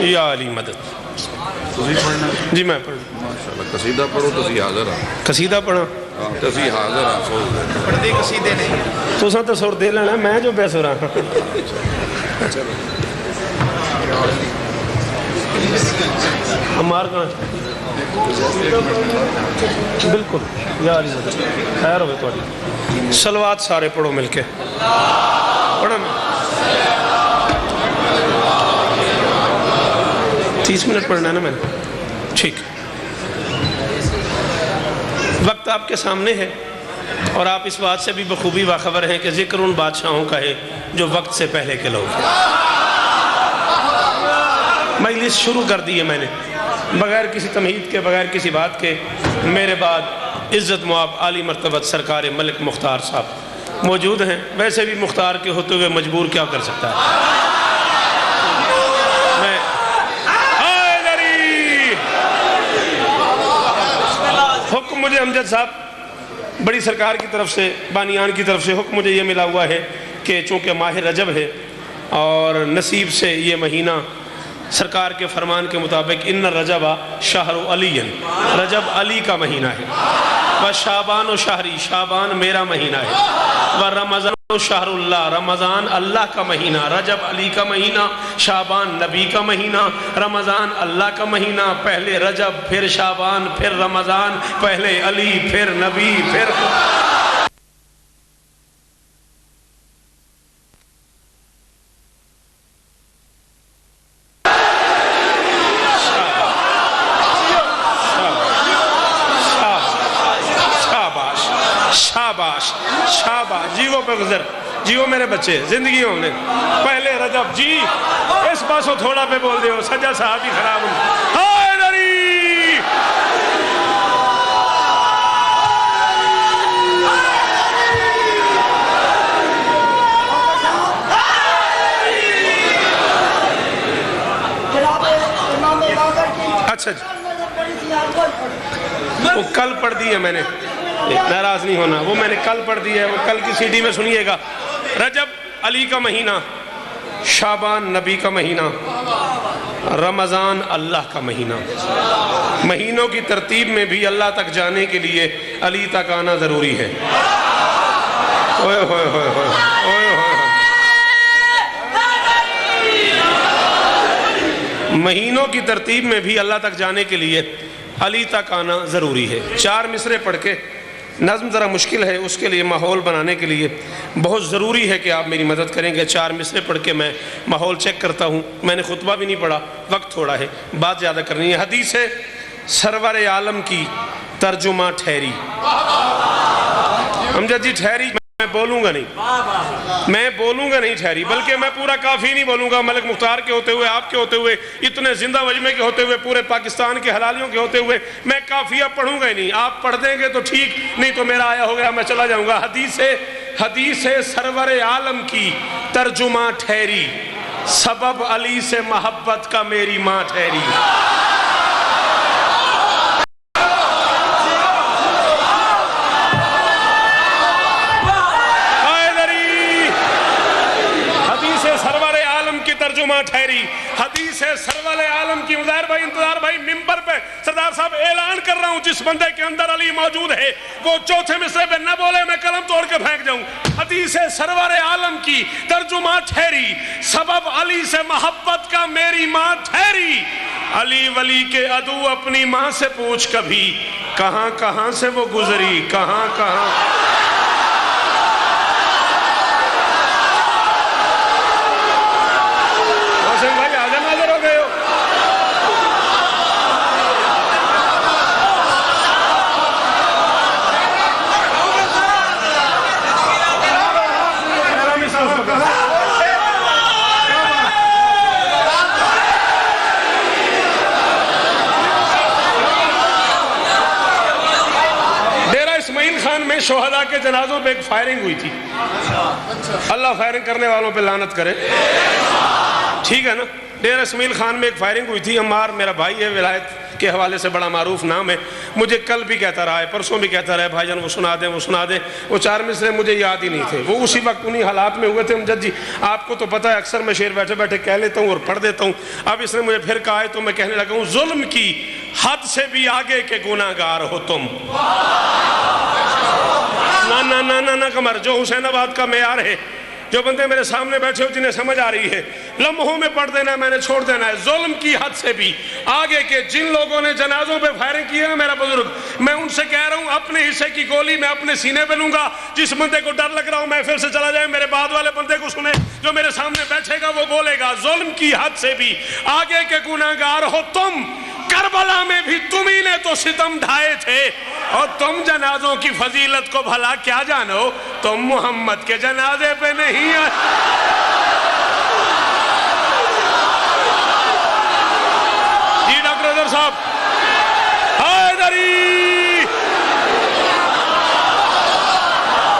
یا علی مدد. جی میں پڑھ ماشاءاللہ قصیدہ پڑھو تسی حاضر ہاں. قصیدہ پڑھا تسی حاضر ہاں. پڑھتے قصیدے نہیں تو سن تو سر دے لینا میں جو بے سرا. ہمار کہاں بالکل یا علی مدد خیر ہوئے تو صلوات سارے پڑھو مل کے پڑھا میں 30 منٹ پڑھنا ہے نا میں نے. ٹھیک وقت آپ کے سامنے ہے اور آپ اس بات سے بھی بخوبی باخبر ہیں کہ ذکر ان بادشاہوں کا ہے جو وقت سے پہلے کے لوگ ہیں. مجلس شروع کر دی ہے میں نے بغیر کسی تمہید کے بغیر کسی بات کے. میرے بعد عزت مواب عالی مرتبت سرکار ملک مختار صاحب موجود ہیں. ویسے بھی مختار کے ہوتے ہوئے مجبور کیا کر سکتا ہے. حکم مجھے امجد صاحب بڑی سرکار کی طرف سے بانیان کی طرف سے حکم مجھے یہ ملا ہوا ہے کہ چونکہ ماہ رجب ہے اور نصیب سے یہ مہینہ سرکار کے فرمان کے مطابق ان رجب شہر علی رجب علی کا مہینہ ہے. و شعبان و شہری شعبان میرا مہینہ ہے. و رمضان و شہر اللہ رمضان اللہ کا مہینہ. رجب علی کا مہینہ شعبان نبی کا مہینہ رمضان اللہ کا مہینہ. پہلے رجب پھر شعبان پھر رمضان پہلے علی پھر نبی پھر شاباش جیو پہ گزر جیو میرے بچے زندگی ہونے پہلے رجب جی اس پاسو تھوڑا پہ بول دیو سجا صحابی خراب ہوں. حیدری اچھا جی وہ کل پڑھ دی ہے میں نے ناراض نہیں ہونا وہ میں نے کل پڑھ دی ہے وہ کل کی سی ڈی میں سنیے گا. رجب علی کا مہینہ شعبان نبی کا مہینہ رمضان اللہ کا مہینہ. مہینوں کی ترتیب میں بھی اللہ تک جانے کے لیے علی تک آنا ضروری ہے. اوئے ہوئے ہوئے ہوئے اوئے ہوئے مہینوں کی ترتیب میں بھی اللہ تک جانے کے لیے علی تک آنا ضروری ہے. 4 مصرے پڑھ کے نظم ذرا مشکل ہے اس کے لیے ماحول بنانے کے لیے بہت ضروری ہے کہ آپ میری مدد کریں گے. 4 مصرے پڑھ کے میں ماحول چیک کرتا ہوں. میں نے خطبہ بھی نہیں پڑھا وقت تھوڑا ہے بات زیادہ کرنی ہے. حدیث ہے سرور عالم کی ترجمہ ٹھہری. امجد جی ٹھہری میں بولوں گا نہیں ٹھہری بلکہ میں پورا کافی نہیں بولوں گا. ملک مختار کے ہوتے ہوئے آپ کے ہوتے ہوئے اتنے زندہ وجمے کے ہوتے ہوئے پورے پاکستان کے حلالیوں کے ہوتے ہوئے میں کافیہ پڑھوں گا ہی نہیں. آپ پڑھ دیں گے تو ٹھیک نہیں تو میرا آیا ہو گیا میں چلا جاؤں گا. حدیث سرور عالم کی ترجمہ ٹھہری سبب علی سے محبت کا میری ماں ٹھہری. ترجمہ ٹھہری حدیث ہے سرور عالم کی. انتظار بھائی ممبر پہ سردار صاحب اعلان کر رہا ہوں جس بندے کے اندر علی موجود ہے وہ چوتھے مصرے پہ نہ بولے میں قلم توڑ کے پھینک جاؤں. حدیث ہے سرور عالم کی ترجمہ ٹھہری سبب علی سے محبت کا میری ماں ٹھہری. علی ولی کے عدو اپنی ماں سے پوچھ کبھی کہاں کہاں سے وہ گزری کہاں کہاں. شہداء کے جنازوں پہ ایک فائرنگ ہوئی تھی. اللہ فائرنگ کرنے والوں پہ لعنت کرے ٹھیک ہے نا. ڈیرہ اسماعیل خان میں ایک فائرنگ ہوئی تھی. عمار میرا بھائی ہے, ولایت کے حوالے سے بڑا معروف نام ہے, مجھے کل بھی کہتا رہا ہے, پرسوں بھی کہتا رہا ہے, بھائی جان وہ سنا دیں وہ سنا دیں. وہ 4 مصرے مجھے یاد ہی نہیں تھے, وہ اسی وقت انہی حالات میں ہوئے تھے. امجد جی آپ کو تو پتہ ہے اکثر میں شعر بیٹھے بیٹھے کہہ لیتا ہوں اور پڑھ دیتا ہوں. اب اس نے مجھے پھر کہا ہے تو میں کہنے لگا ہوں, ظلم کی حد سے بھی آگے کے گناہگار ہو تم. نہ کمر, جو حسین آباد کا معیار ہے, جو بندے میرے سامنے بیٹھے ہو جنہیں سمجھ آ رہی ہے, لمحوں میں پڑھ دینا ہے, میں نے چھوڑ دینا ہے. ظلم کی حد سے بھی آگے کے جن لوگوں نے جنازوں پہ فائرنگ کی ہے نا میرا بزرگ, میں ان سے کہہ رہا ہوں اپنے حصے کی گولی میں اپنے سینے پہ لوں گا. جس بندے کو ڈر لگ رہا ہوں محفل سے چلا جائے, میرے بعد والے بندے کو سنے, جو میرے سامنے بیٹھے گا وہ بولے گا ظلم کی حد سے بھی آگے کے گناہگار ہو تم. کربلا میں بھی تمہیں نے تو ستم ڈھائے تھے, اور تم جنازوں کی فضیلت کو بھلا کیا جانو, تم محمد کے جنازے پہ نہیں آئے. جی ڈاکٹر اظہر صاحب, حیدری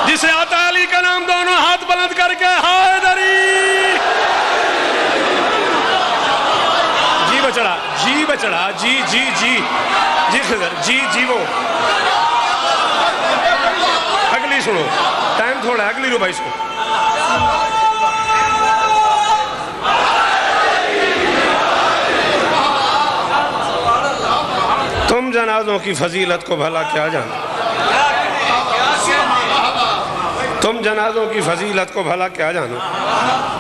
جسے آتا ہے علی کا نام, دونوں ہاتھ بلند کر کے حیدری. جی بچڑا جی خضر جی وہ اگلی سنو, ٹائم تھوڑا ہے, اگلی رو بھائی سنو. تم جنازوں کی فضیلت کو بھلا کیا جانو, تم جنازوں کی فضیلت کو بھلا کیا جانو,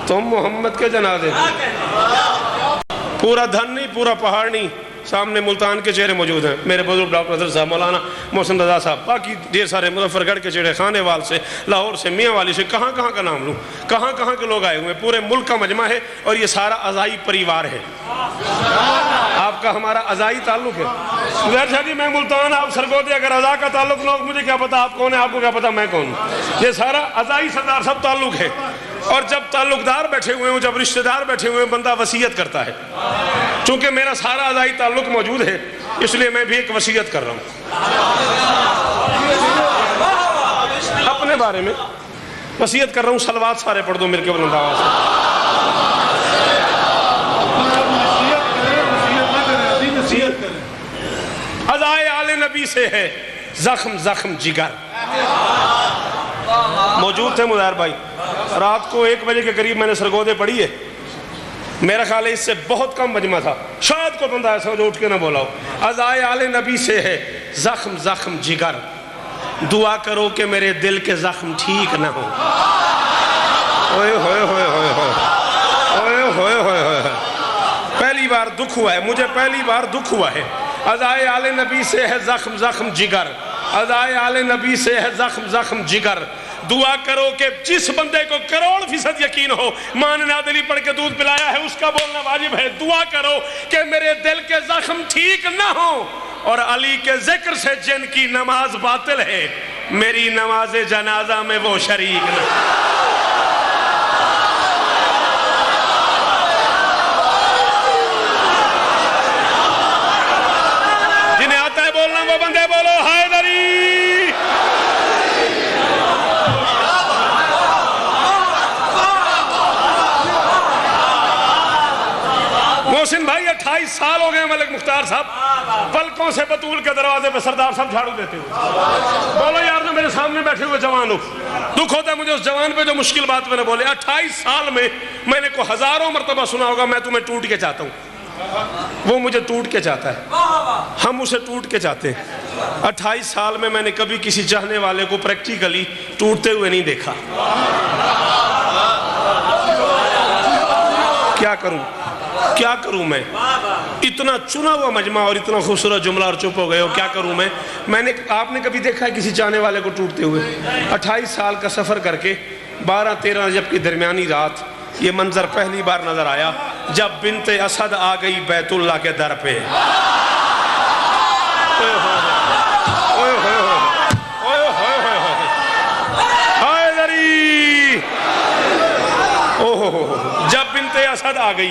تم محمد کے جنازے. پورا دھن نہیں, پورا پہاڑ نہیں, سامنے ملتان کے چہرے موجود ہیں, میرے بزرگ ڈاکٹر اظہر صاحب, مولانا محسن رضا صاحب, باقی ڈھیر سارے مظفر گڑھ کے چہرے, خانے وال سے, لاہور سے, میاں والی سے, کہاں کہاں کا نام لوں, کہاں کہاں کے لوگ آئے ہوئے ہیں. پورے ملک کا مجمع ہے, اور یہ سارا ازائی پریوار ہے. آپ کا ہمارا ازائی تعلق ہے. زہر شاہ جی میں ملتان, آپ سرگودے, اگر ازا کا تعلق نہ ہو مجھے کیا پتا آپ کون ہیں, آپ کو کیا پتا میں کون ہوں. یہ سارا ازائی سردار سب تعلق ہے. اور جب تعلقدار بیٹھے ہوئے ہیں, جب رشتہ دار بیٹھے ہوئے ہیں, بندہ وصیت کرتا ہے. چونکہ میرا سارا ازائی تعلق موجود ہے, اس لیے میں بھی ایک وصیت کر رہا ہوں اپنے بارے میں. وصیت کر رہا ہوں, صلوات سارے پڑھ دو میرے کے بلند آواز سے. ازائے آل نبی سے ہے زخم زخم جگر. موجود تھے مظاہر بھائی, رات کو 1 بجے کے قریب میں نے سرگودے پڑھی ہے. میرا خیال ہے اس سے بہت کم مجمع تھا, شاید کوئی بندہ ایسا جو اٹھ کے نہ بولا ہو. ازائے آل نبی سے ہے زخم زخم جگر, دعا کرو کہ میرے دل کے زخم ٹھیک نہ ہو. اوئے ہوئے ہوئے ہوئے ہوئے ہوئے ہوئے ہوئے, پہلی بار دکھ ہوا ہے مجھے, پہلی بار دکھ ہوا ہے. ازائے آل نبی سے ہے زخم زخم جگر, ازائے آل نبی سے ہے زخم زخم جگر. دعا کرو کہ جس بندے کو 1,00,00,000% یقین ہو, ماں نے نادلی پڑھ کے دودھ پلایا ہے, اس کا بولنا واجب ہے. دعا کرو کہ میرے دل کے زخم ٹھیک نہ ہوں, اور علی کے ذکر سے جن کی نماز باطل ہے, میری نماز جنازہ میں وہ شریک نہ. جنہیں آتا ہے بولنا وہ بندے بولو حیدری. محسن بھائی 28 سال ہو گئے ملک مختار صاحب, پلکوں سے بطول کے دروازے پہ سردار صاحب جھاڑو دیتے ہوئے. بولو یار نا, میرے سامنے بیٹھے ہوئے جوان ہو, دکھ ہوتا ہے مجھے اس جوان پہ جو مشکل بات میں نے بولے. 28 سال میں نے کو ہزاروں مرتبہ سنا ہوگا میں تمہیں ٹوٹ کے چاہتا ہوں, وہ مجھے ٹوٹ کے چاہتا ہے, ہم اسے ٹوٹ کے چاہتے ہیں. 28 سال میں نے کبھی کسی چاہنے والے کو پریکٹیکلی ٹوٹتے ہوئے نہیں دیکھا. کیا کروں میں, اتنا چنا ہوا مجمع اور اتنا خوبصورت جملہ اور چپ ہو گئے ہو, کیا کروں میں. آپ نے کبھی دیکھا ہے کسی چاہنے والے کو ٹوٹتے ہوئے؟ 28 سال کا سفر کر کے 12-13 رجب کی درمیانی رات یہ منظر پہلی بار نظر آیا جب بنت اسد آ گئی بیت اللہ کے در پہ. جب بنت اسد آ گئی,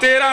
13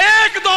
1-2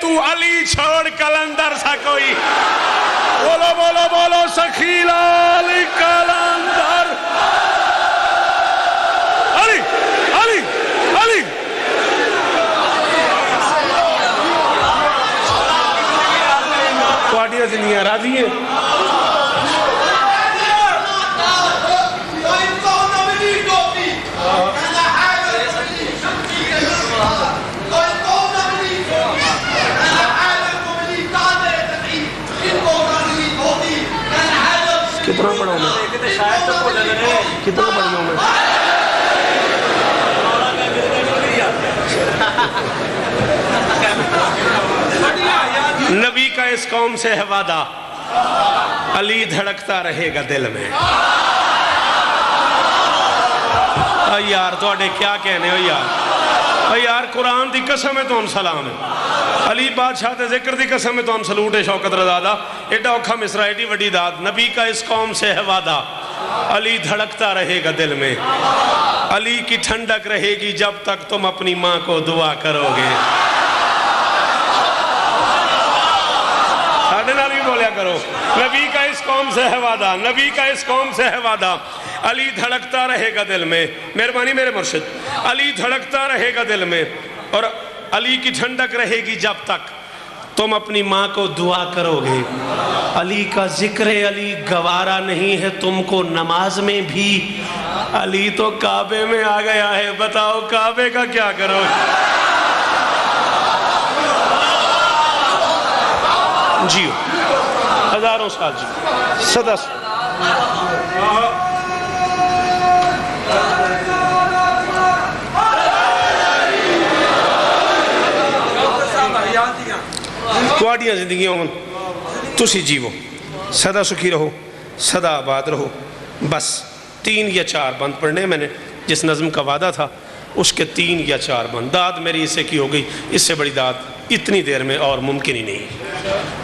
تو علی چھوڑ کلندر سا کوئی. بولو بولو بولو سخیل علی کلندر. علی علی علی. تھوڑیاں زندگیاں راضی ہیں؟ کتنا پڑھا ہوں میں؟ کتنا پڑھی ہوں میں؟ نبی کا اس قوم سے ہے وعدہ، علی دھڑکتا رہے گا دل میں. یار تھوڑے کیا کہنے ہو یار؟ یار قرآن دی قسم ہے تو ان سلام ہے، علی بادشاہ دے ذکر دی قسم ہے تو ان سلوٹ ہے شوکت رضا دا. ایڈا اوکھا مصرع ایڈی وڈی داد. نبی کا اس قوم سے ہے وعدہ، علی دھڑکتا رہے گا دل میں. علی کی ٹھنڈک رہے گی جب تک تم اپنی ماں کو دعا کرو گے. ساڑھے نال بھی بولیا کرو. نبی کا اس قوم سے ہے وعدہ، نبی کا اس قوم سے ہے وعدہ، علی دھڑکتا رہے گا دل میں. مہربانی میرے مرشد. علی دھڑکتا رہے گا دل میں اور علی کی ٹھنڈک رہے گی جب تک تم اپنی ماں کو دعا کرو گے. علی کا ذکر علی گوارا نہیں ہے تم کو نماز میں بھی. علی تو کعبے میں آ گیا ہے، بتاؤ کعبے کا کیا کرو؟ جیو ہزاروں سال جیو صدا تھوڑیاں زندگیاں ہوں تسی جیو، سدا سکھی رہو، سدا آباد رہو. بس 3 یا 4 بند پڑھنے میں نے جس نظم کا وعدہ تھا اس کے 3 یا 4 بند. داد میری اس سے کی ہو گئی، اس سے بڑی داد اتنی دیر میں اور ممکن ہی نہیں.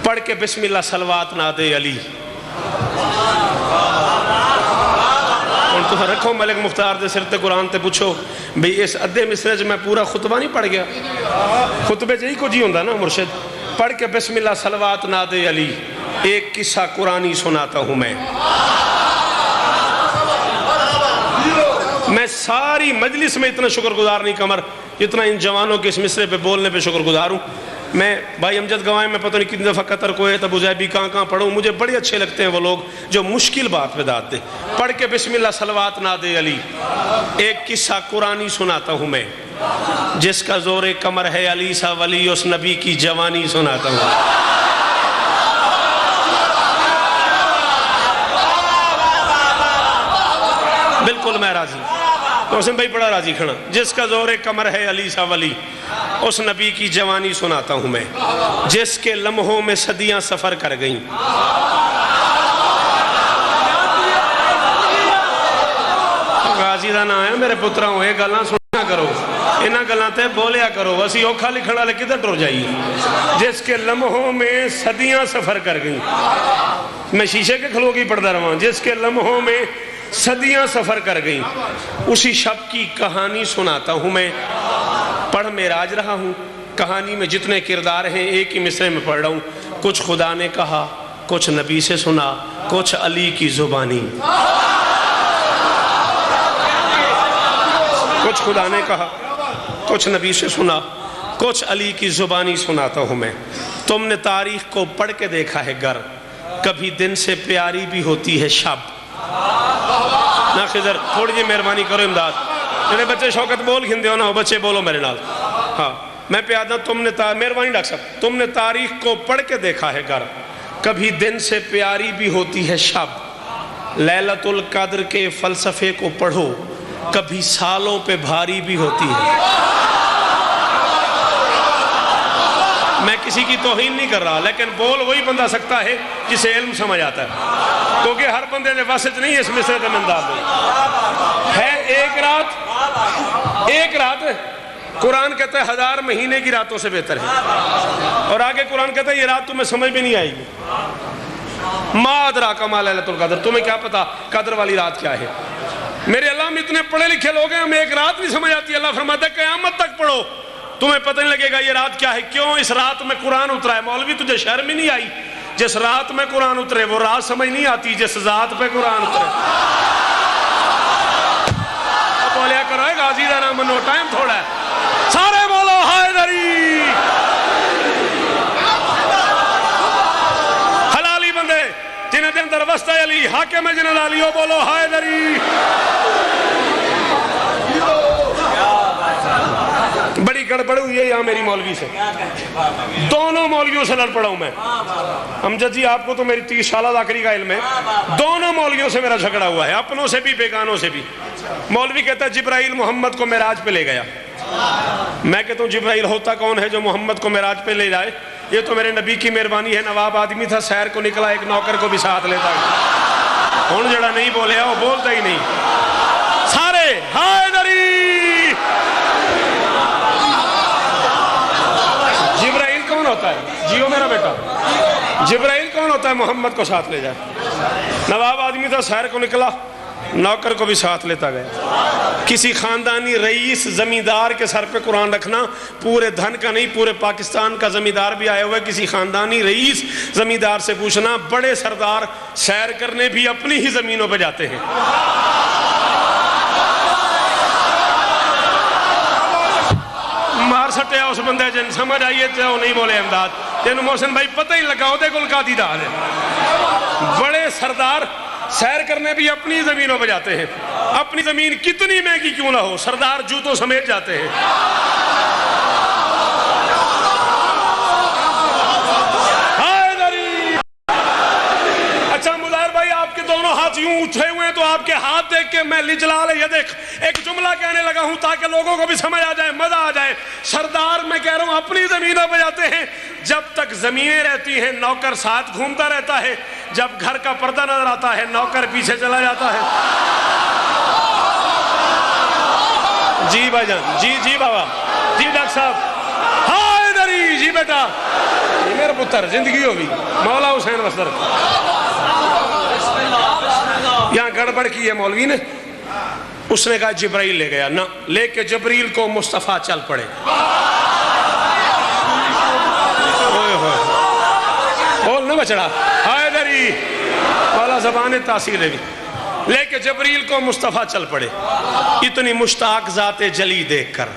پڑھ کے بسم اللہ صلوات ناد علی. اور تو رکھو ملک مختار دے سرتے قرآن تے پوچھو بھئی اس ادھے مصرے جو میں پورا خطبہ نہیں پڑھ گیا؟ خطبے جہی کو جی ہوندہ نا مرشد. پڑھ کے بسم اللہ صلوات ناد علی. ایک قصہ قرآنی سناتا ہوں میں ساری مجلس میں اتنا شکر گزار نہیں کمر جتنا ان جوانوں کے اس مصرے پہ بولنے پہ شکر گزار ہوں. میں بھائی امجد گوائیں میں پتہ نہیں کتنی دفعہ قطر کویت ابو ظہبی کہاں پڑھوں. مجھے بڑے اچھے لگتے ہیں وہ لوگ جو مشکل بات پہ داد دے. پڑھ کے بسم اللہ صلوات ناد علی. ایک قصہ قرآنی سناتا ہوں میں، جس کا زور کمر ہے علی سا ولی، اس نبی کی جوانی سناتا ہوں. بالکل میں راضی. حسین بھائی بڑا راضی کھڑا. جس کا زور کمر ہے علی سا ولی، اس نبی کی جوانی سناتا ہوں میں، جس کے لمحوں میں صدیاں سفر کر گئیں. غازی دا نام ہے میرے پترا ہوئے گلاں سنیا کرو، انہاں گلاں تے بولیا کرو. اسی اوکھا لکھڑا لے کدھر ٹر جائیے. جس کے لمحوں میں صدیاں سفر کر گئیں. میں شیشے کے کھلو کی پڑھتا رہا. جس کے لمحوں میں صدیاں سفر کر گئیں، اسی شب کی کہانی سناتا ہوں میں. پڑھ معراج رہا ہوں. کہانی میں جتنے کردار ہیں ایک ہی مصرے میں پڑھ رہا ہوں. کچھ خدا نے کہا، کچھ نبی سے سنا، کچھ علی کی زبانی. کچھ خدا نے کہا، کچھ نبی سے سنا، کچھ علی کی زبانی سناتا ہوں میں. تم نے تاریخ کو پڑھ کے دیکھا ہے گر، کبھی دن سے پیاری بھی ہوتی ہے شب. نا خضر تھوڑی جی مہربانی کرو امداد. جنہیں بچے شوکت بول گھندے ہو نا، وہ بچے بولو میرے نال. ہاں میں پیادہ. تم نے مہربانی ڈاکٹر صاحب، تم نے تاریخ کو پڑھ کے دیکھا ہے گر، کبھی دن سے پیاری بھی ہوتی ہے شب. لیلۃ القدر کے فلسفے کو پڑھو، کبھی سالوں پہ بھاری بھی ہوتی ہے. میں کسی کی توہین نہیں کر رہا، لیکن بول وہی بندہ سکتا ہے جسے علم سمجھ آتا ہے، کیونکہ ہر بندے نے واسط نہیں ہے اس مصرے کے انداز میں. ہے ایک رات قرآن کہتا ہے 1000 مہینے کی راتوں سے بہتر ہے. اور آگے قرآن کہتا ہے یہ رات تمہیں سمجھ بھی نہیں آئے گی. ما ادراک ما لیلۃ القدر، تمہیں کیا پتا قدر والی رات کیا ہے. میرے اللہ میں اتنے پڑھے لکھے لوگ ہیں، ہمیں ایک رات نہیں سمجھ آتی. اللہ فرماتا ہے قیامت تک پڑھو تمہیں پتہ نہیں لگے گا یہ رات کیا ہے. کیوں؟ اس رات میں قرآن اترا ہے. مولوی تجھے شرم ہی نہیں آئی؟ جس رات میں قرآن اترے وہ رات سمجھ نہیں آتی جس ذات پہ قرآن اترے. بولیا کرو غازی دا نام منو، ٹائم تھوڑا ہے. سارے بولو حیدری. حلالی بندے جنہیں دن در وسط علی حاکم جنہیں لالیو بولو حیدری. بڑی گڑبڑ ہوئی ہے یہاں میری مولوی سے، دونوں مولویوں سے لڑ پڑا ہوں میں. امجد جی آپ کو تو میری 30 سالہ ذاکری کا علم ہے. دونوں مولویوں سے میرا جھگڑا ہوا ہے، اپنوں سے بھی بیگانوں سے بھی. مولوی کہتا ہے جبرائیل محمد کو معراج پہ لے گیا. میں کہتا ہوں جبرائیل ہوتا کون ہے جو محمد کو معراج پہ لے جائے؟ یہ تو میرے نبی کی مہربانی ہے. نواب آدمی تھا، سیر کو نکلا، ایک نوکر کو بھی ساتھ لیتا ہے. ہون جڑا نہیں بولے وہ بولتا ہی نہیں. سارے حیدری. جبرائیل کون ہوتا ہے؟ جیو میرا بیٹا. جبرائیل کون ہوتا ہے؟ محمد کو ساتھ لے جائے. نواب آدمی تھا، سیر کو نکلا، نوکر کو بھی ساتھ لیتا گیا. کسی خاندانی رئیس زمیندار کے سر پہ قرآن رکھنا، پورے دھن کا نہیں، پورے پاکستان کا زمیندار بھی آیا ہوا ہے. کسی خاندانی رئیس زمیندار سے پوچھنا، بڑے سردار سیر کرنے بھی اپنی ہی زمینوں پہ جاتے ہیں. مار سٹیا اس بندے جن سمجھ آئیے تو نہیں بولے امداد. جن محسن بھائی پتہ ہی لگا ہوتے کل کا دیدہ ہے. بڑے سردار سیر کرنے بھی اپنی زمینوں پہ جاتے ہیں. اپنی زمین کتنی مہنگی کیوں نہ ہو، سردار جوتوں سمیت جاتے ہیں. اچھا مظاہر بھائی آپ کے دونوں ہاتھ یوں اٹھے ہوئے ہیں تو آپ کے ہاتھ دیکھ کے میں لجلال یدک ایک جملہ کہنے لگا ہوں تاکہ لوگوں کو بھی سمجھ آ جائے، مزہ آ جائے. سردار میں کہہ رہا ہوں اپنی زمینوں پہ جاتے ہیں. جب تک زمینیں رہتی ہیں نوکر ساتھ گھومتا رہتا ہے. جب گھر کا پردہ نظر آتا ہے نوکر پیچھے چلا جاتا ہے. جی بھائی جان، جی بابا، جی ڈاکٹر صاحب. حیدری جی بیٹا، یہ میرا پتر زندگی ہوگی. مولا حسین وسطر یہاں گڑبڑ کی ہے مولوی نے. اس نے کہا جبرائیل لے گیا. نہ لے کے جبریل کو مصطفیٰ چل پڑے. بول نہ بچڑا حیدری والا زبان تاثیر ہے بھی. لے کے جبریل کو مصطفیٰ چل پڑے. اتنی مشتاق ذات جلی دیکھ کر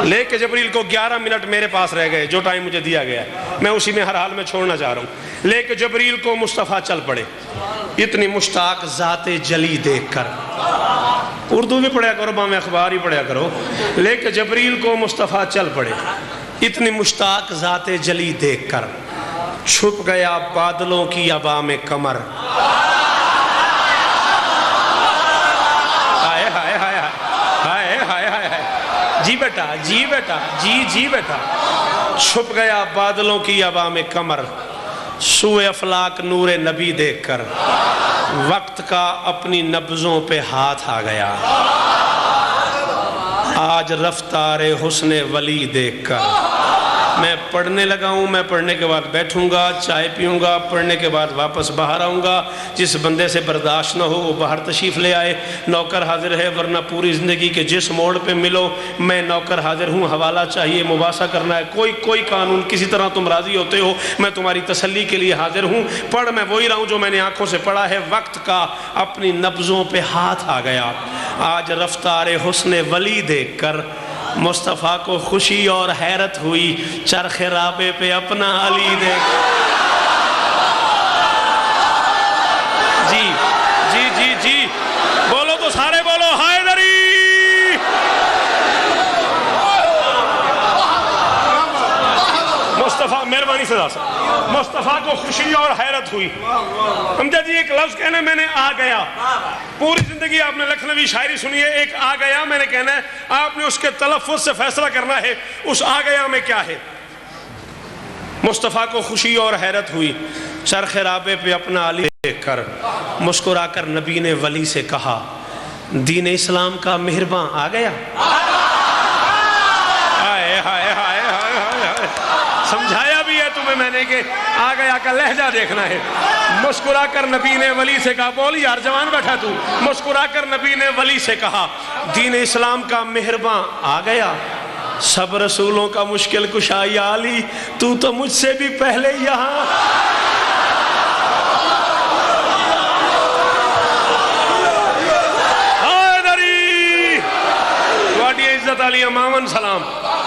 لے کے جبریل کو 11 منٹ میرے پاس رہ گئے جو ٹائم مجھے دیا گیا ہے، میں اسی میں ہر حال میں چھوڑنا چاہ رہا ہوں. لے کے جبریل کو مصطفیٰ چل پڑے. اتنی مشتاق ذات جلی دیکھ کر. اردو بھی پڑھیا کرو، بام اخبار ہی پڑھیا کرو. لے کے جبریل کو مصطفیٰ چل پڑے. اتنی مشتاق ذات جلی دیکھ کر چھپ گیا بادلوں کی ابا میں کمر. ہائے ہائے ہائے ہائے ہائے ہائے ہائے. جی بیٹا، جی بیٹا، جی بیٹا. چھپ گیا بادلوں کی ابا میں کمر. سوئے افلاک نور نبی دیکھ کر وقت کا اپنی نبضوں پہ ہاتھ آ گیا. آج رفتار حسن ولی دیکھ کر میں پڑھنے لگا ہوں. میں پڑھنے کے بعد بیٹھوں گا، چائے پیوں گا، پڑھنے کے بعد واپس باہر آؤں گا. جس بندے سے برداشت نہ ہو وہ باہر تشریف لے آئے. نوکر حاضر ہے، ورنہ پوری زندگی کے جس موڑ پہ ملو میں نوکر حاضر ہوں. حوالہ چاہیے، مباحثہ کرنا ہے، کوئی قانون کسی طرح تم راضی ہوتے ہو میں تمہاری تسلی کے لیے حاضر ہوں. پڑھ میں وہی رہا ہوں جو میں نے آنکھوں سے پڑھا ہے. وقت کا اپنی نبضوں پہ ہاتھ آ گیا. آج رفتار حسن ولی دیکھ کر مصطفیٰ کو خوشی اور حیرت ہوئی. چرخ رابے پہ اپنا علی دیکھ. جی بولو تو سارے بولو حیدری. مصطفیٰ مہربانی سے مصطفیٰ کو خوشی اور حیرت ہوئی. امجد جی ایک لفظ کہنا میں نے آ گیا. پوری زندگی آپ نے لکھنوی شاعری سنی ہے. ایک آ گیا میں نے کہنا ہے، آپ نے اس کے تلفظ سے فیصلہ کرنا ہے اس آ گیا میں کیا ہے. مصطفیٰ کو خوشی اور حیرت ہوئی. چرخ رابے پہ اپنا علی دیکھ کر مسکرا کر نبی نے ولی سے کہا دین اسلام کا مہرباں آ گیا. ہائے ہائے ہائے ہائے ہائے. سمجھایا بھی ہے تمہیں میں نے کہ آ گیا کا لہجہ دیکھنا ہے. مسکرا کر نبی نے ولی سے کہا, بول یار جوان بیٹھا تو. مسکرا کر نبی نے ولی سے کہا, دین اسلام کا مہرباں آ گیا, سب رسولوں کا مشکل کشا یا علی, تو مجھ سے بھی پہلے یہاں. عزت علی امامن سلام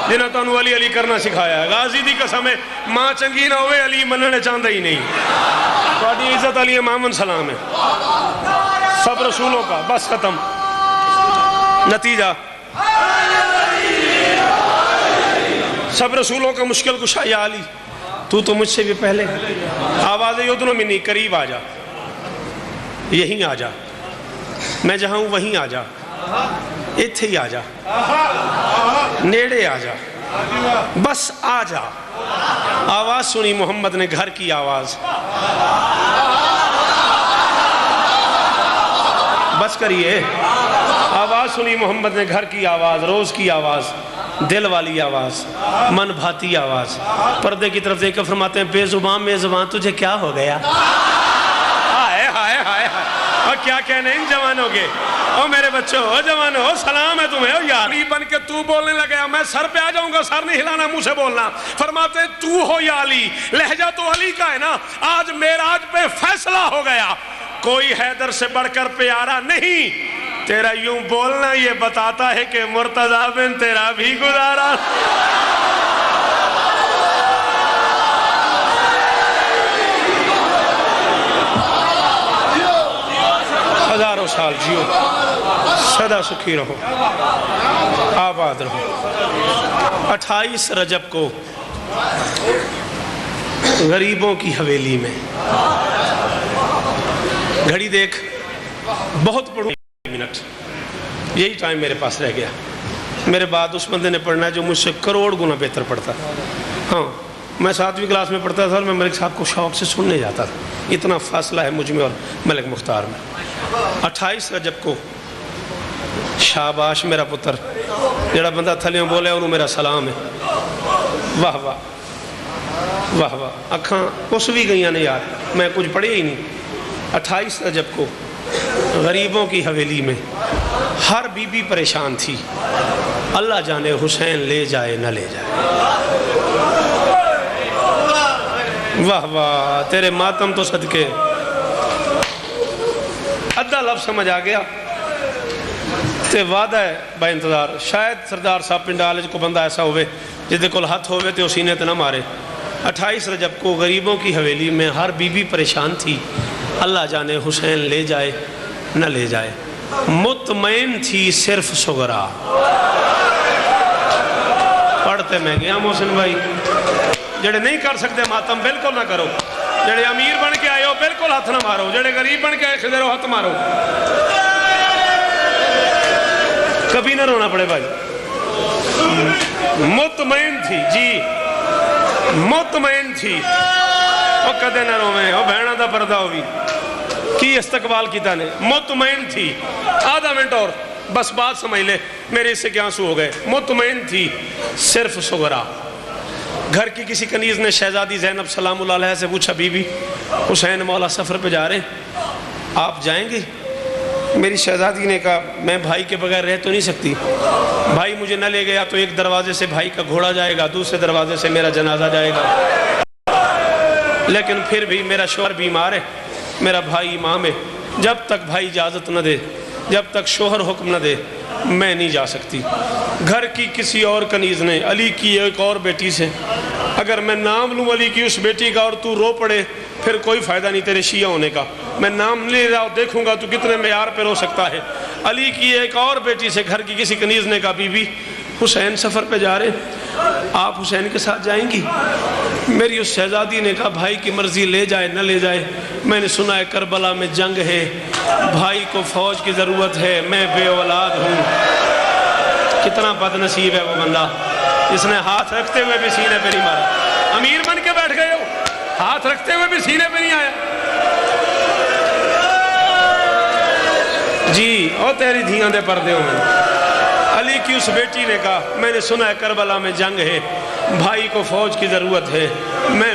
جنہوں تانوں علی علی کرنا سکھایا ہے. غازی دی قسم ہے ماں چنگی نہ ہوئے علی مننے چاہتا ہی نہیں. تہاڈی عزت علی امامن سلام ہے. سب رسولوں کا بس ختم. نتیجہ سب رسولوں کا مشکل کشا یا علی, تو مجھ سے بھی پہلے. آواز یدنو منی, قریب آ جا, یہیں آ جا, میں جہاں ہوں وہیں آ جا, ایتھے ہی آ جا, نیڑے آ جا, بس آ جا. آواز سنی محمد نے, گھر کی آواز. بس کریے. آواز سنی محمد نے, گھر کی آواز, روز کی آواز, دل والی آواز, من بھاتی آواز. پردے کی طرف دیکھ کر فرماتے ہیں, بے زبان میں زبان تجھے کیا ہو گیا؟ ہائے ہائے ہائے, اور کیا کہنے ان جوانوں کے. او میرے بچوں, او جوانوں, سلام ہے تمہیں. او یار علی بن کے تو بولنے لگا, میں سر پہ آ جاؤں گا, سر نہیں ہلانا, منہ سے بولنا. فرماتے ہیں تو ہو یا علی, لہجہ تو علی کا ہے نا. آج معراج پہ فیصلہ ہو گیا, کوئی حیدر سے بڑھ کر پیارا نہیں. تیرا یوں بولنا یہ بتاتا ہے کہ مرتضیٰ بن تیرا بھی گزارا. ہزاروں سال جیو, سدا سکھی رہو, آباد رہو. 28 رجب کو غریبوں کی حویلی میں, گھڑی دیکھ, بہت پڑھوں منٹ, یہی ٹائم میرے پاس رہ گیا. میرے بعد اس بندے نے پڑھنا ہے جو مجھ سے کروڑ گنا بہتر پڑھتا. ہاں, میں 7ویں کلاس میں پڑھتا تھا اور میں ملک صاحب کو شوق سے سننے جاتا تھا. اتنا فاصلہ ہے مجھ میں اور ملک مختار میں. 28 رجب کو شاباش میرا پتر, جڑا بندہ تھلیوں بولے انہوں میرا سلام ہے. واہ واہ واہ واہ, اکھاں اس بھی گئیاں نے یار, میں کچھ پڑھے ہی نہیں. 28 رجب کو غریبوں کی حویلی میں ہر بی بی پریشان تھی. اللہ جانے حسین لے جائے نہ لے جائے. واہ واہ, تیرے ماتم تو صدقے. ادھا لفظ سمجھ آ گیا تے وعدہ ہے با انتظار. شاید سردار صاحب پنڈال کو بندہ ایسا ہوئے جدے کول ہاتھ ہوئے تے سینے تے نہ مارے. 28 رجب کو غریبوں کی حویلی میں ہر بی بی پریشان تھی. اللہ جانے حسین لے جائے نہ لے جائے. مطمئن تھی صرف سغرا. پڑھتے میں گیا محسن بھائی, جڑے نہیں کر سکتے ماتم بالکل نہ کرو. جڑے امیر بن کے آئے ہو بالکل ہاتھ نہ مارو. جڑے غریب بن کے آئے خدرو ہاتھ مارو. کبھی نہ رونا پڑے بھائی. مطمئن تھی جی, مطمئن تھی. او کدے نہ رویں, او بہنہ دا پردہ ہوئی کی استقبال کیتا نے. مطمئن تھی. آدھا منٹ اور بس بات سمجھ لے, میرے اس سے کیا آنسو ہو گئے. مطمئن تھی صرف سغرا. گھر کی کسی کنیز نے شہزادی زینب سلام اللہ علیہ سے پوچھا, بی بی حسین مولا سفر پہ جا رہے ہیں, آپ جائیں گے؟ میری شہزادی نے کہا, میں بھائی کے بغیر رہ تو نہیں سکتی. بھائی مجھے نہ لے گیا تو ایک دروازے سے بھائی کا گھوڑا جائے گا, دوسرے دروازے سے میرا جنازہ جائے گا. لیکن پھر بھی میرا شوہر بیمار ہے, میرا بھائی امام ہے. جب تک بھائی اجازت نہ دے, جب تک شوہر حکم نہ دے, میں نہیں جا سکتی. گھر کی کسی اور کنیز نے علی کی ایک اور بیٹی سے, اگر میں نام لوں علی کی اس بیٹی کا اور تو رو پڑے پھر کوئی فائدہ نہیں تیرے شیعہ ہونے کا. میں نام لے رہا ہوں, دیکھوں گا تو کتنے معیار پہ رو سکتا ہے. علی کی ایک اور بیٹی سے گھر کی کسی کنیز نے کہا, بی بی حسین سفر پہ جا رہے ہیں, آپ حسین کے ساتھ جائیں گی؟ میری اس شہزادی نے کہا, بھائی کی مرضی لے جائے نہ لے جائے, میں نے سنا ہے کربلا میں جنگ ہے, بھائی کو فوج کی ضرورت ہے, میں بے اولاد ہوں. کتنا بد نصیب ہے وہ بندہ جس نے ہاتھ رکھتے ہوئے بھی سینے پہ نہیں مارا. امیر بن کے بیٹھ گئے ہو, ہاتھ رکھتے ہوئے بھی سینے پہ نہیں آیا. جی او تیری دھیاں دے پردے ہوں. علی کی اس بیٹی نے کہا, میں نے سنا ہے کربلا میں جنگ ہے, بھائی کو فوج کی ضرورت ہے, میں